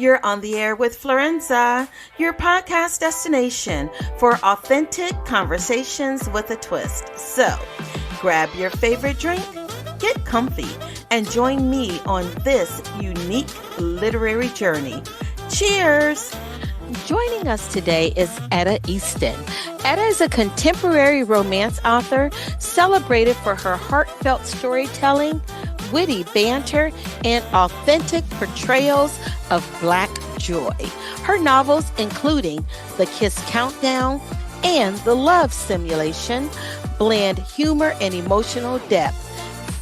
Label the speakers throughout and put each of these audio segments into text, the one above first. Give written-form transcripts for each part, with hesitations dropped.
Speaker 1: You're on the air with Florenza, your podcast destination for authentic conversations with a twist. So, grab your favorite drink, get comfy, and join me on this unique literary journey. Cheers! Joining us today is Etta Easton. Etta is a contemporary romance author celebrated for her heartfelt storytelling, witty banter, and authentic portrayals of Black joy. Her novels, including The Kiss Countdown and The Love Simulation, blend humor and emotional depth,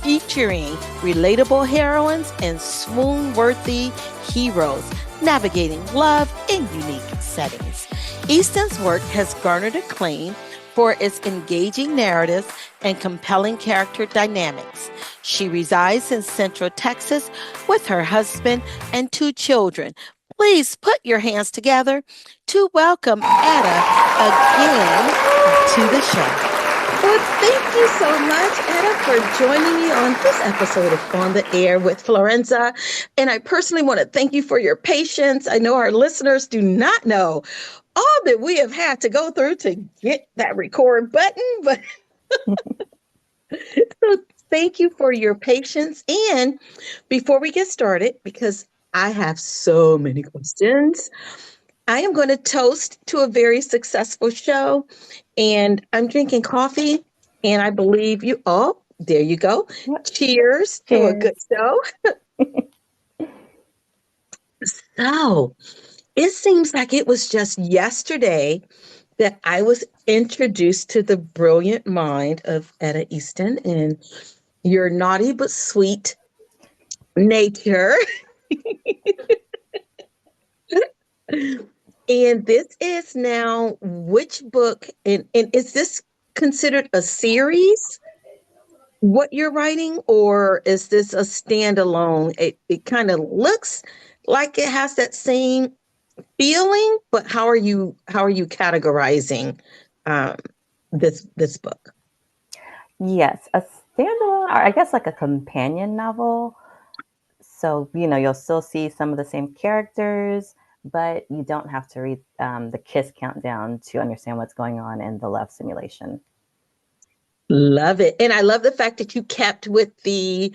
Speaker 1: featuring relatable heroines and swoon-worthy heroes navigating love in unique settings. Easton's work has garnered acclaim for its engaging narratives and compelling character dynamics. She resides in Central Texas with her husband and 2 children. Please put your hands together to welcome Etta again to the show.
Speaker 2: Well, thank you so much, Etta, for joining me on this episode of On the Air with Florenza. And I personally want to thank you for your patience. I know our listeners do not know all that we have had to go through to get that record button, but so thank you for your patience. And before we get started, because I have so many questions, I am going to toast to a very successful show, and I'm drinking coffee, and I believe you. Oh, there you go. Cheers to a good show. So it seems like it was just yesterday that I was introduced to the brilliant mind of Etta Easton and your naughty but sweet nature. And this is now which book, and is this considered a series, what you're writing, or is this a standalone? It kind of looks like it has that same feeling, but how are you categorizing this book?
Speaker 3: Yes, a standalone, or I guess like a companion novel. So, you'll still see some of the same characters, but you don't have to read the Kiss Countdown to understand what's going on in the Love Simulation.
Speaker 2: Love it. And I love the fact that you kept with the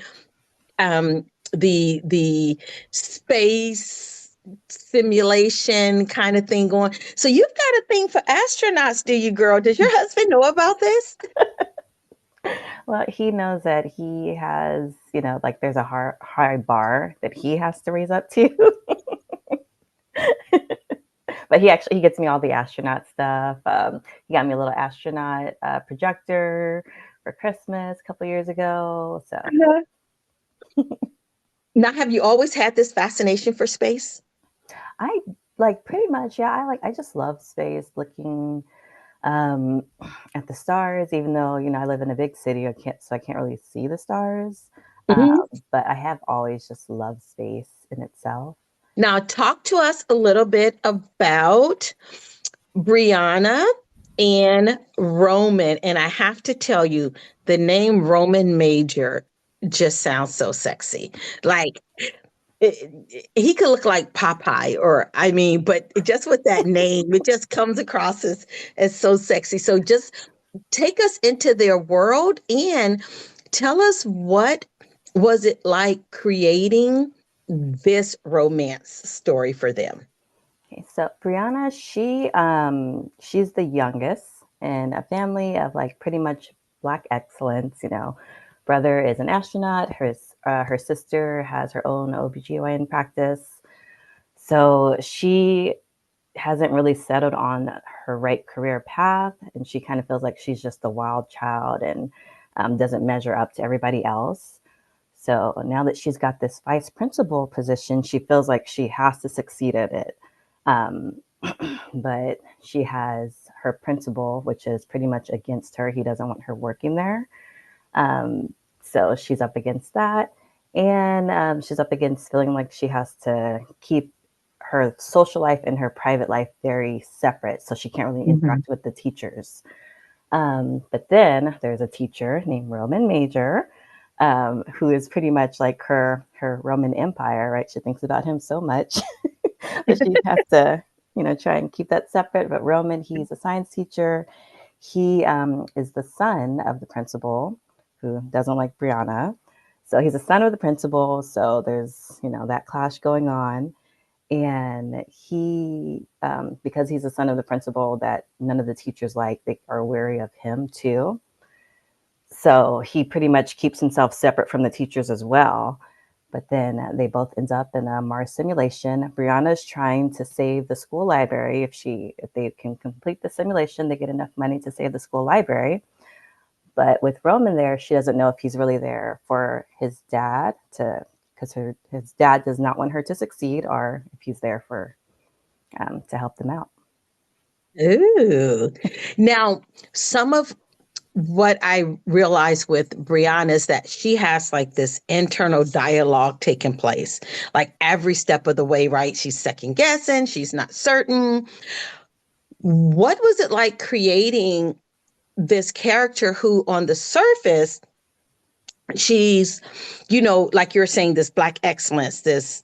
Speaker 2: space simulation kind of thing going. So you've got a thing for astronauts, do you, girl? Does your husband know about this?
Speaker 3: Well, he knows that he has, like there's a high bar that he has to raise up to. But he gets me all the astronaut stuff. He got me a little astronaut projector for Christmas a couple years ago. So
Speaker 2: Now, have you always had this fascination for space?
Speaker 3: I pretty much, yeah. I just love space, looking at the stars, even though, I live in a big city, I can't really see the stars. But I have always just loved space in itself.
Speaker 2: Now, talk to us a little bit about Brianna and Roman. And I have to tell you, the name Roman Major just sounds so sexy. Like, he could look like Popeye, but just with that name, it just comes across as so sexy. So just take us into their world and tell us, what was it like creating this romance story for them?
Speaker 3: Okay, so Brianna, she's the youngest in a family of pretty much Black excellence. Brother is an astronaut. Her sister has her own OBGYN practice. So she hasn't really settled on her right career path, and she kind of feels like she's just a wild child and doesn't measure up to everybody else. So now that she's got this vice principal position, she feels like she has to succeed at it. But she has her principal, which is pretty much against her. He doesn't want her working there. So she's up against that. And she's up against feeling like she has to keep her social life and her private life very separate. So she can't really interact with the teachers. But then there's a teacher named Roman Major, who is pretty much like her Roman Empire, right? She thinks about him so much. but she has to, try and keep that separate. But Roman, he's a science teacher. He is the son of the principal, who doesn't like Brianna. So he's a son of the principal. So there's, that clash going on. And he, because he's the son of the principal that none of the teachers like, they are wary of him too. So he pretty much keeps himself separate from the teachers as well. But then they both end up in a Mars simulation. Brianna is trying to save the school library. If they can complete the simulation, they get enough money to save the school library. But with Roman there, she doesn't know if he's really there for his dad because his dad does not want her to succeed, or if he's there for to help them out.
Speaker 2: Ooh. Now, some of what I realized with Brianna is that she has like this internal dialogue taking place, like every step of the way, right? She's second guessing, she's not certain. What was it like creating this character who, on the surface, she's, like you're saying, this Black excellence, this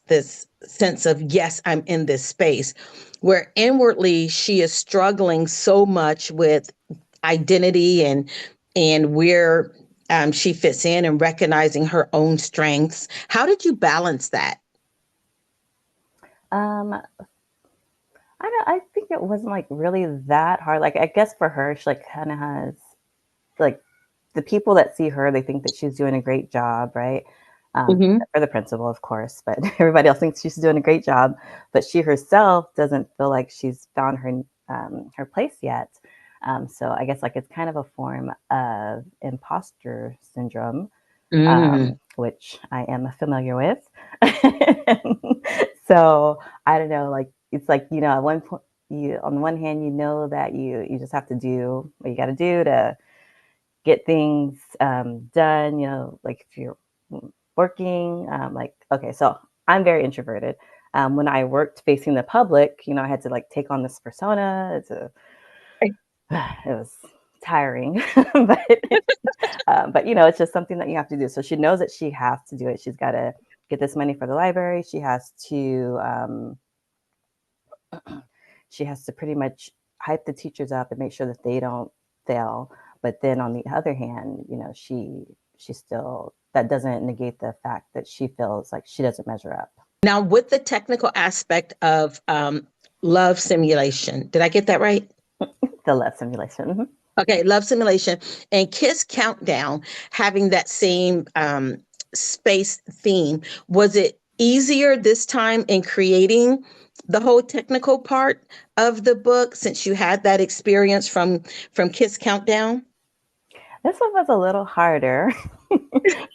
Speaker 2: sense of, yes, I'm in this space, where inwardly she is struggling so much with identity and where she fits in and recognizing her own strengths. How did you balance that?
Speaker 3: I think it wasn't like really that hard. Like, I guess for her, she like kind of has like the people that see her, they think that she's doing a great job, right?
Speaker 2: Mm-hmm.
Speaker 3: For the principal, of course, but everybody else thinks she's doing a great job. But she herself doesn't feel like she's found her place yet. So I guess like it's kind of a form of imposter syndrome, which I am familiar with. So I don't know, like it's like, at one point, on the one hand, that you just have to do what you got to do to get things done. Like if you're working, like, okay, so I'm very introverted. When I worked facing the public, I had to like take on this persona. It was tiring, but it's just something that you have to do. So she knows that she has to do it. She's got to get this money for the library. She has to pretty much hype the teachers up and make sure that they don't fail. But then on the other hand, she still, that doesn't negate the fact that she feels like she doesn't measure up.
Speaker 2: Now, with the technical aspect of love simulation, did I get that right?
Speaker 3: The love simulation. Mm-hmm.
Speaker 2: Okay, love simulation and Kiss Countdown having that same space theme. Was it easier this time in creating the whole technical part of the book since you had that experience from Kiss Countdown?
Speaker 3: This one was a little harder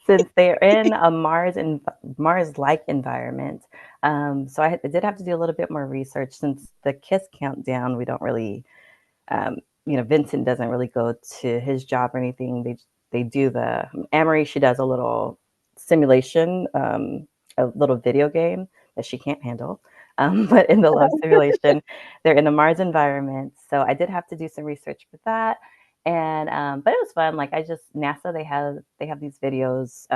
Speaker 3: since they're in a Mars-like environment. So I did have to do a little bit more research since the Kiss Countdown. We don't really, Vincent doesn't really go to his job or anything. They do the Amory. She does a little simulation, a little video game that she can't handle. But in the love simulation, they're in a Mars environment. So I did have to do some research for that. And but it was fun. Like NASA, they have these videos.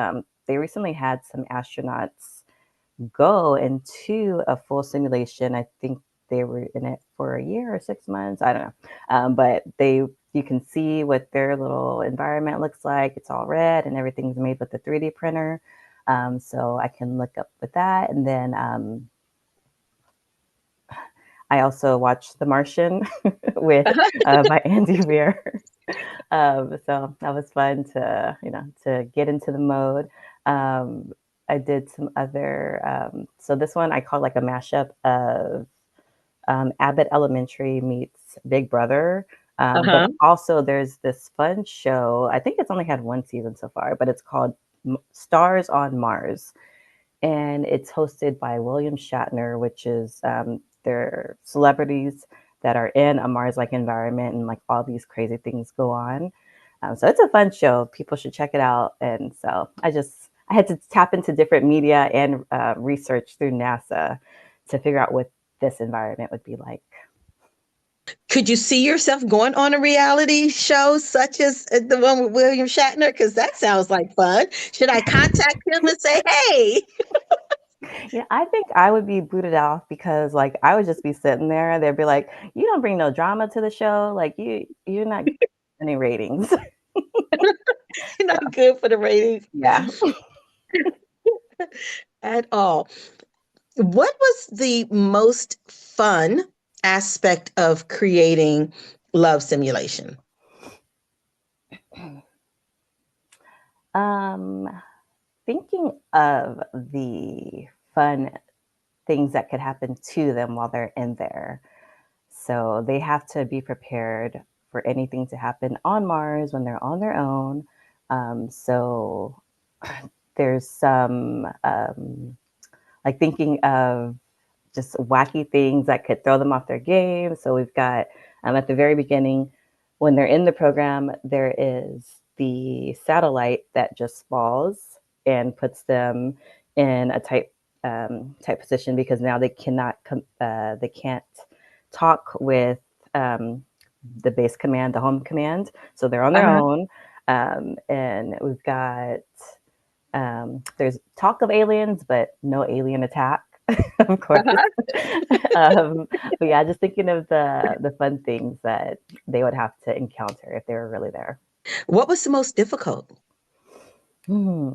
Speaker 3: They recently had some astronauts go into a full simulation. I think they were in it for a year or 6 months. I don't know. But you can see what their little environment looks like. It's all red and everything's made with the 3D printer. So I can look up with that. And then I also watched The Martian with by Andy Weir. So that was fun to get into the mode. I did some other, so this one I call like a mashup of Abbott Elementary meets Big Brother. But also there's this fun show. I think it's only had one season so far, but it's called Stars on Mars. And it's hosted by William Shatner, which is they're celebrities that are in a Mars-like environment, and like all these crazy things go on. So it's a fun show. People should check it out. And so I had to tap into different media and research through NASA to figure out what this environment would be like.
Speaker 2: Could you see yourself going on a reality show such as the one with William Shatner? Because that sounds like fun. Should I contact him and say, hey?
Speaker 3: Yeah, I think I would be booted off because like I would just be sitting there. They'd be like, "You don't bring no drama to the show. Like you're not getting any ratings."
Speaker 2: You're
Speaker 3: So
Speaker 2: not good for the ratings
Speaker 3: yeah.
Speaker 2: at all. What was the most fun aspect of creating Love Simulation?
Speaker 3: Um, Thinking of the fun things that could happen to them while they're in there. So they have to be prepared for anything to happen on Mars when they're on their own. So there's some like thinking of just wacky things that could throw them off their game. So we've got at the very beginning, when they're in the program, there is the satellite that just falls and puts them in a tight position because now they can't talk with um, the base command, the home command. So they're on their
Speaker 2: Uh-huh.
Speaker 3: own, and we've got there's talk of aliens, but no alien attack, of course.
Speaker 2: Uh-huh.
Speaker 3: But yeah, just thinking of the fun things that they would have to encounter if they were really there.
Speaker 2: What was the most difficult?
Speaker 3: Hmm.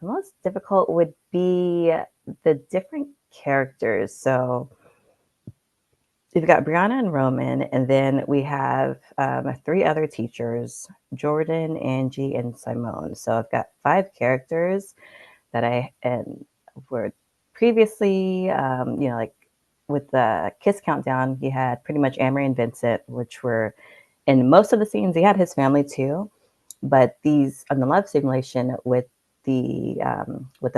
Speaker 3: The most difficult would be the different characters. So we've got Brianna and Roman, and then we have three other teachers: Jordan, Angie, and Simone. So I've got five characters that I and were previously, like with the Kiss Countdown, you had pretty much Amory and Vincent, which were in most of the scenes. He had his family too, but these on the Love Simulation with the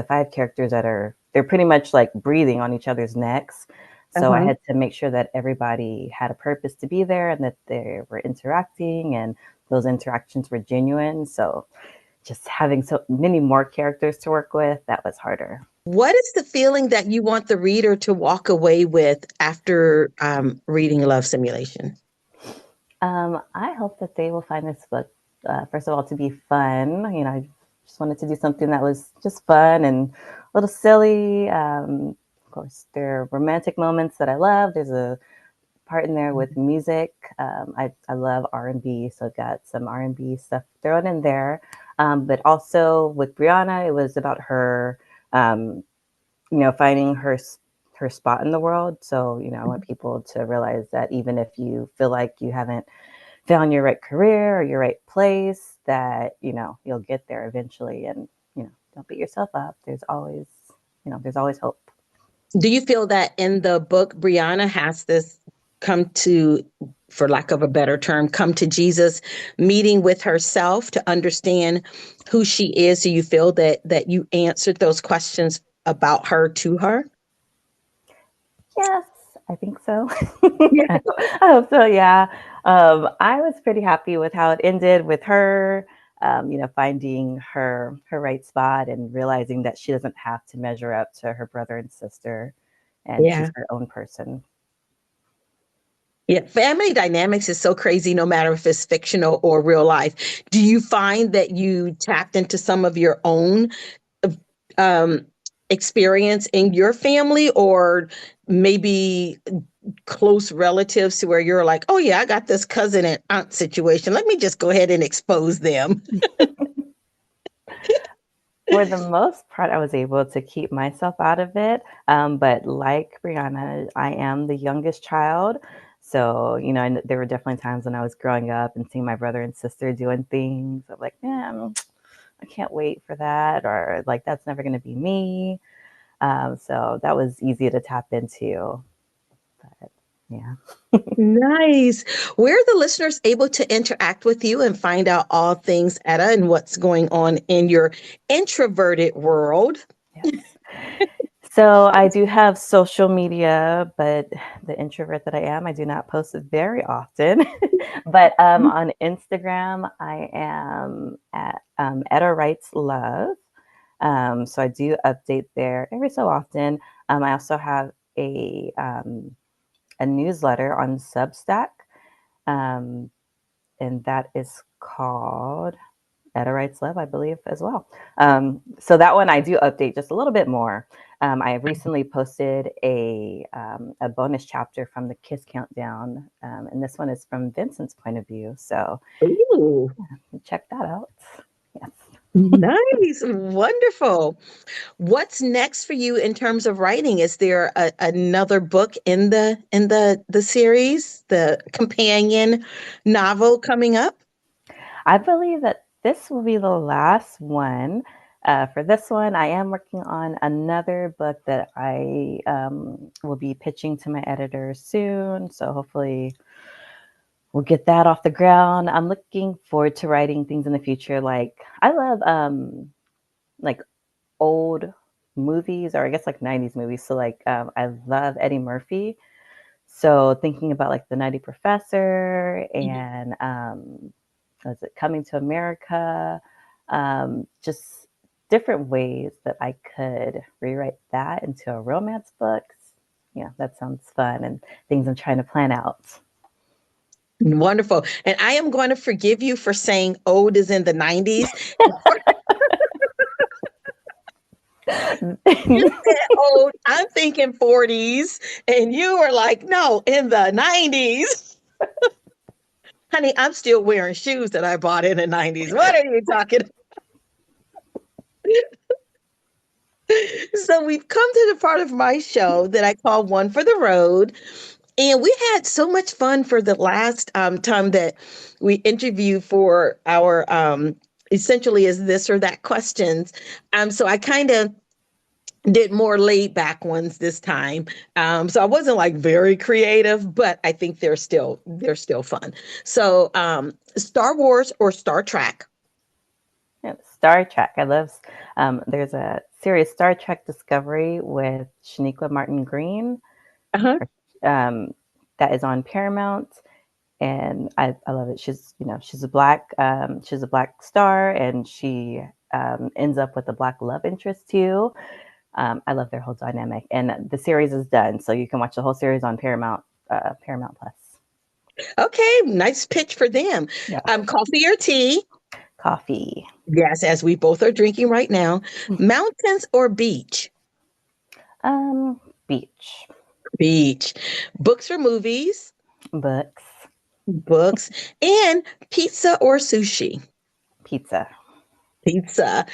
Speaker 3: five characters they're pretty much like breathing on each other's necks. So I
Speaker 2: Uh-huh.
Speaker 3: had to make sure that everybody had a purpose to be there and that they were interacting and those interactions were genuine. So just having so many more characters to work with, that was harder.
Speaker 2: What is the feeling that you want the reader to walk away with after reading Love Simulation?
Speaker 3: I hope that they will find this book, first of all, to be fun. I just wanted to do something that was just fun and a little silly. Of course, there are romantic moments that I love. There's a part in there with music. I love R&B, so I've got some R&B stuff thrown in there. But also with Brianna, it was about her, um, finding her spot in the world. So, I want people to realize that even if you feel like you haven't found your right career or your right place, that, you'll get there eventually. And, don't beat yourself up. There's always hope.
Speaker 2: Do you feel that in the book, Brianna has this come to, for lack of a better term, come to Jesus meeting with herself to understand who she is? Do you feel that you answered those questions about her to her?
Speaker 3: Yes, I think so.
Speaker 2: Yeah.
Speaker 3: I hope so. Yeah. I was pretty happy with how it ended with her, finding her right spot and realizing that she doesn't have to measure up to her brother and sister, and she's
Speaker 2: Yeah.
Speaker 3: her own person.
Speaker 2: Yeah. Family dynamics is so crazy, no matter if it's fictional or real life. Do you find that you tapped into some of your own um, experience in your family, or maybe close relatives to where you're like, oh yeah, I got this cousin and aunt situation. Let me just go ahead and expose them.
Speaker 3: For the most part, I was able to keep myself out of it. But like Brianna, I am the youngest child. So, there were definitely times when I was growing up and seeing my brother and sister doing things. I'm like, man, I can't wait for that. Or like, that's never going to be me. So that was easy to tap into. But yeah.
Speaker 2: Nice. Where are the listeners able to interact with you and find out all things Etta and what's going on in your introverted world?
Speaker 3: Yes. So I do have social media, but the introvert that I am, I do not post it very often. But on Instagram, I am at Etta Writes Love. So I do update there every so often. I also have a newsletter on Substack, um, and that is called Etta Writes Love, I believe, as well. So that one I do update just a little bit more. I recently posted a bonus chapter from the Kiss Countdown, and this one is from Vincent's point of view. So
Speaker 2: Ooh,
Speaker 3: check that out. Yes.
Speaker 2: nice, wonderful. What's next for you in terms of writing? Is there another book in the series, the companion novel coming up?
Speaker 3: I believe that this will be the last one. For this one, I am working on another book that I will be pitching to my editor soon. So hopefully we'll get that off the ground. I'm looking forward to writing things in the future. Like I love like old movies, or I guess like 90s movies. So like I love Eddie Murphy. So thinking about like The Nutty Professor and was it Coming to America? Just different ways that I could rewrite that into a romance book. Yeah, that sounds fun and things I'm trying to plan out.
Speaker 2: Wonderful. And I am going to forgive you for saying old is in the 90s. You said old, I'm thinking 40s, and you were like, no, in the 90s. Honey, I'm still wearing shoes that I bought in the 90s. What are you talking about? So we've come to the part of my show that I call One for the Road. And we had so much fun for the last time that we interviewed for our essentially is this or that questions. So I kind of did more laid back ones this time. So I wasn't like very creative, but I think they're still fun. So Star Wars or Star Trek?
Speaker 3: Yeah, Star Trek. I love. There's a series, Star Trek Discovery, with Shaniqua Martin Green.
Speaker 2: Uh-huh.
Speaker 3: That is on Paramount, and I love it. She's a black star, and she ends up with a black love interest too. I love their whole dynamic, and the series is done, so you can watch the whole series on Paramount Plus.
Speaker 2: Okay, nice pitch for them.
Speaker 3: Yeah.
Speaker 2: Coffee or tea?
Speaker 3: Coffee.
Speaker 2: Yes, as we both are drinking right now. Mountains or beach?
Speaker 3: Beach.
Speaker 2: Beach. Books or movies?
Speaker 3: Books.
Speaker 2: Books. And pizza or sushi?
Speaker 3: Pizza.
Speaker 2: Pizza.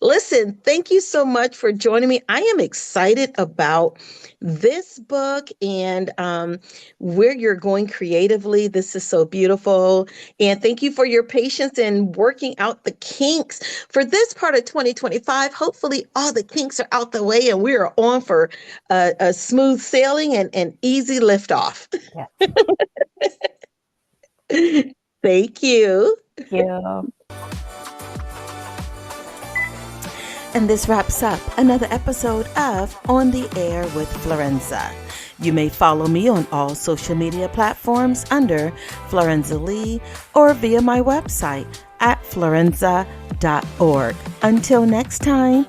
Speaker 2: Listen, thank you so much for joining me. I am excited about this book and where you're going creatively. This is so beautiful. And thank you for your patience in working out the kinks for this part of 2025. Hopefully all the kinks are out the way and we are on for a smooth sailing and easy liftoff.
Speaker 3: Yeah.
Speaker 2: Thank you.
Speaker 3: Thank you.
Speaker 1: And this wraps up another episode of On the Air with Florenza. You may follow me on all social media platforms under Florenza Lee or via my website at florenza.org. Until next time.